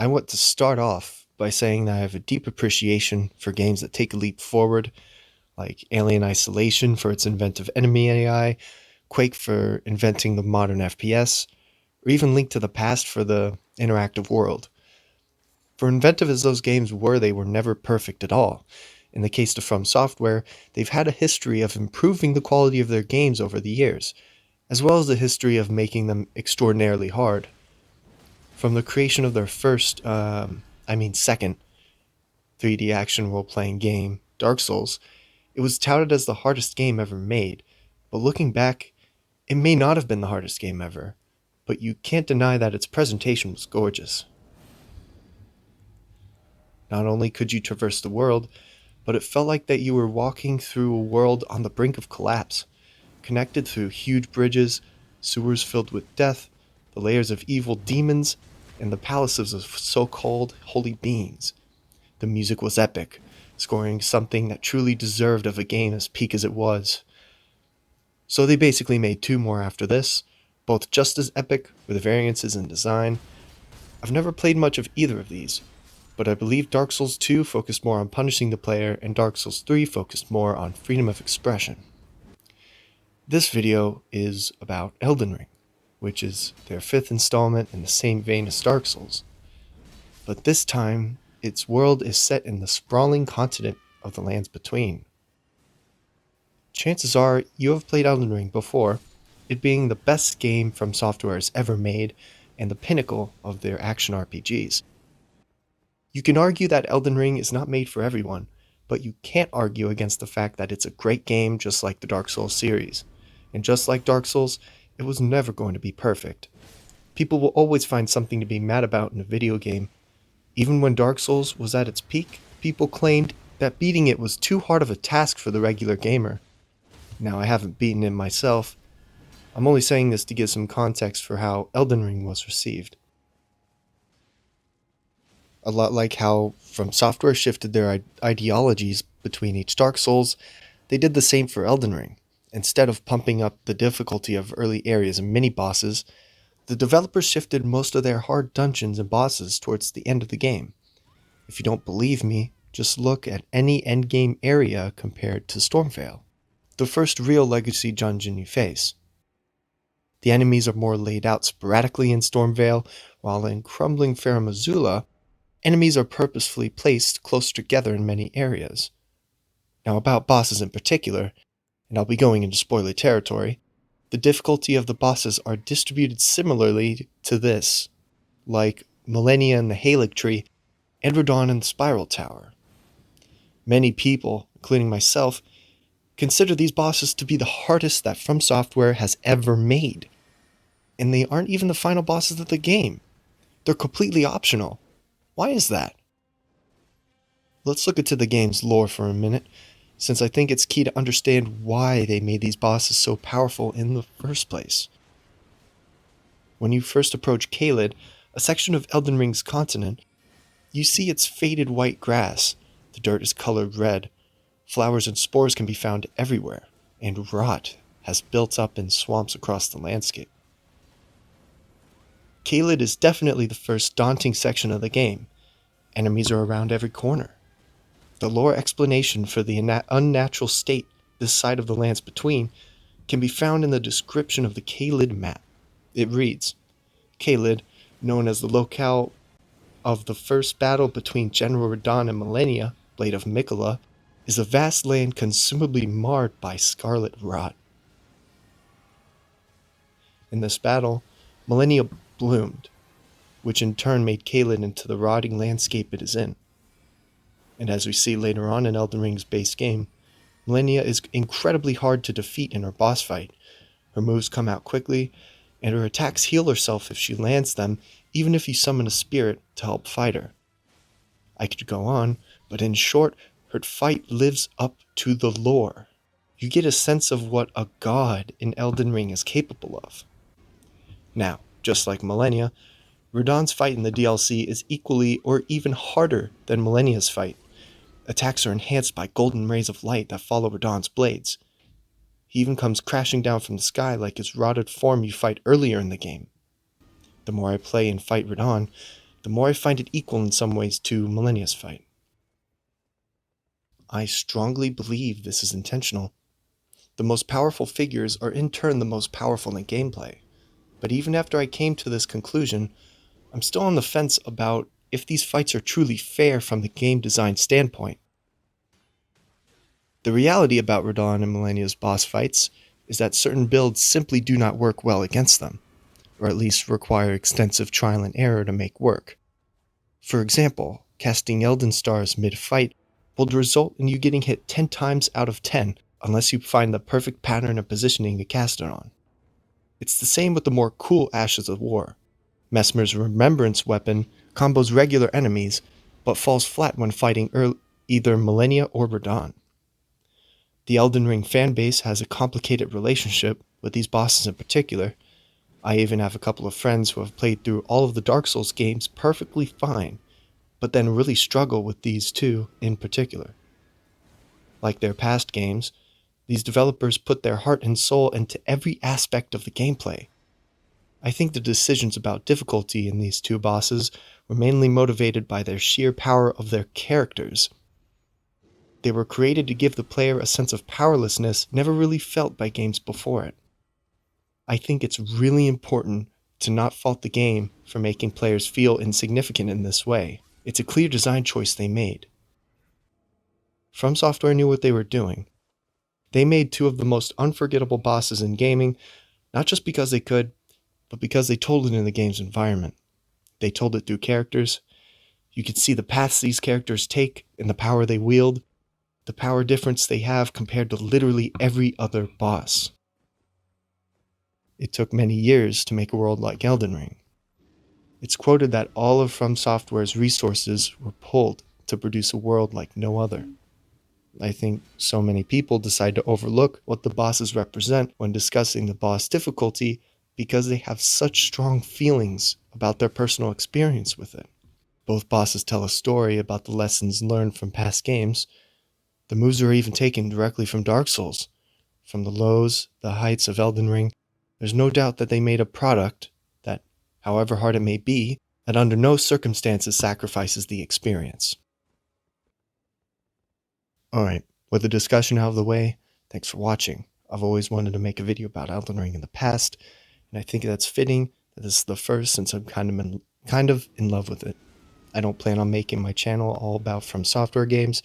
I want to start off by saying that I have a deep appreciation for games that take a leap forward, like Alien Isolation for its inventive enemy AI, Quake for inventing the modern FPS, or even Link to the Past for the interactive world. For inventive as those games were, they were never perfect at all. In the case of From Software, they've had a history of improving the quality of their games over the years, as well as a history of making them extraordinarily hard. From the creation of their second 3D action role playing game, Dark Souls, it was touted as the hardest game ever made. But looking back, it may not have been the hardest game ever, but you can't deny that its presentation was gorgeous. Not only could you traverse the world, but it felt like that you were walking through a world on the brink of collapse, connected through huge bridges, sewers filled with death, the layers of evil demons, and the palaces of so-called holy beings. The music was epic, scoring something that truly deserved of a game as peak as it was. So they basically made two more after this, both just as epic with variances in design. I've never played much of either of these, but I believe Dark Souls 2 focused more on punishing the player and Dark Souls 3 focused more on freedom of expression. This video is about Elden Ring, which is their fifth installment in the same vein as Dark Souls. But this time, its world is set in the sprawling continent of the lands between. Chances are you have played Elden Ring before, it being the best game From Software has ever made and the pinnacle of their action RPGs. You can argue that Elden Ring is not made for everyone, but you can't argue against the fact that it's a great game just like the Dark Souls series. And just like Dark Souls, it was never going to be perfect. People will always find something to be mad about in a video game. Even when Dark Souls was at its peak, people claimed that beating it was too hard of a task for the regular gamer. Now, I haven't beaten it myself. I'm only saying this to give some context for how Elden Ring was received. A lot like how From Software shifted their ideologies between each Dark Souls, they did the same for Elden Ring. Instead of pumping up the difficulty of early areas and mini-bosses, the developers shifted most of their hard dungeons and bosses towards the end of the game. If you don't believe me, just look at any endgame area compared to Stormvale, the first real legacy dungeon you face. The enemies are more laid out sporadically in Stormvale, while in Crumbling Fair Missoula, enemies are purposefully placed close together in many areas. Now about bosses in particular, and I'll be going into spoiler territory, the difficulty of the bosses are distributed similarly to this, like Malenia in the Halig Tree and Radahn in the Spiral Tower. Many people, including myself, consider these bosses to be the hardest that From Software has ever made. And they aren't even the final bosses of the game. They're completely optional. Why is that? Let's look into the game's lore for a minute, since I think it's key to understand why they made these bosses so powerful in the first place. When you first approach Caelid, a section of Elden Ring's continent, you see its faded white grass. The dirt is colored red. Flowers and spores can be found everywhere, and rot has built up in swamps across the landscape. Caelid is definitely the first daunting section of the game. Enemies are around every corner. The lore explanation for the unnatural state this side of the lands between can be found in the description of the Caelid map. It reads, Caelid, known as the locale of the first battle between General Radahn and Malenia, Blade of Mikola, is a vast land consumably marred by scarlet rot. In this battle, Malenia bloomed, which in turn made Caelid into the rotting landscape it is in. And as we see later on in Elden Ring's base game, Malenia is incredibly hard to defeat in her boss fight. Her moves come out quickly, and her attacks heal herself if she lands them, even if you summon a spirit to help fight her. I could go on, but in short, her fight lives up to the lore. You get a sense of what a god in Elden Ring is capable of. Now, just like Malenia, Radahn's fight in the DLC is equally or even harder than Malenia's fight. Attacks are enhanced by golden rays of light that follow Radahn's blades. He even comes crashing down from the sky like his rotted form you fight earlier in the game. The more I play and fight Radahn, the more I find it equal in some ways to Malenia's fight. I strongly believe this is intentional. The most powerful figures are in turn the most powerful in gameplay. But even after I came to this conclusion, I'm still on the fence about if these fights are truly fair from the game design standpoint. The reality about Radahn and Malenia's boss fights is that certain builds simply do not work well against them, or at least require extensive trial and error to make work. For example, casting Elden Stars mid-fight will result in you getting hit 10 times out of 10 unless you find the perfect pattern of positioning to cast it on. It's the same with the more cool Ashes of War. Messmer's Remembrance weapon combos regular enemies, but falls flat when fighting either Malenia or Radahn. The Elden Ring fanbase has a complicated relationship with these bosses in particular. I even have a couple of friends who have played through all of the Dark Souls games perfectly fine, but then really struggle with these two in particular. Like their past games, these developers put their heart and soul into every aspect of the gameplay. I think the decisions about difficulty in these two bosses were mainly motivated by their sheer power of their characters. They were created to give the player a sense of powerlessness never really felt by games before it. I think it's really important to not fault the game for making players feel insignificant in this way. It's a clear design choice they made. From Software knew what they were doing. They made two of the most unforgettable bosses in gaming, not just because they could, but because they told it in the game's environment. They told it through characters. You could see the paths these characters take and the power they wield, the power difference they have compared to literally every other boss. It took many years to make a world like Elden Ring. It's quoted that all of From Software's resources were pulled to produce a world like no other. I think so many people decide to overlook what the bosses represent when discussing the boss difficulty because they have such strong feelings about their personal experience with it. Both bosses tell a story about the lessons learned from past games. The moves are even taken directly from Dark Souls. From the lows, the heights of Elden Ring, there's no doubt that they made a product that, however hard it may be, that under no circumstances sacrifices the experience. Alright, with the discussion out of the way, thanks for watching. I've always wanted to make a video about Elden Ring in the past, and I think that's fitting that this is the first since I'm kind of in love with it. I don't plan on making my channel all about From Software games.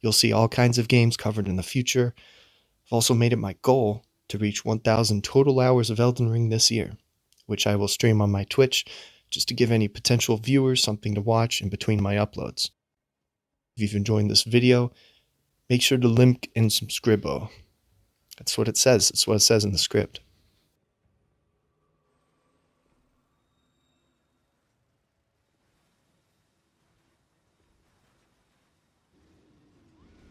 You'll see all kinds of games covered in the future. I've also made it my goal to reach 1,000 total hours of Elden Ring this year, which I will stream on my Twitch just to give any potential viewers something to watch in between my uploads. If you've enjoyed this video, make sure to link and subscribe. That's what it says. It's what it says in the script.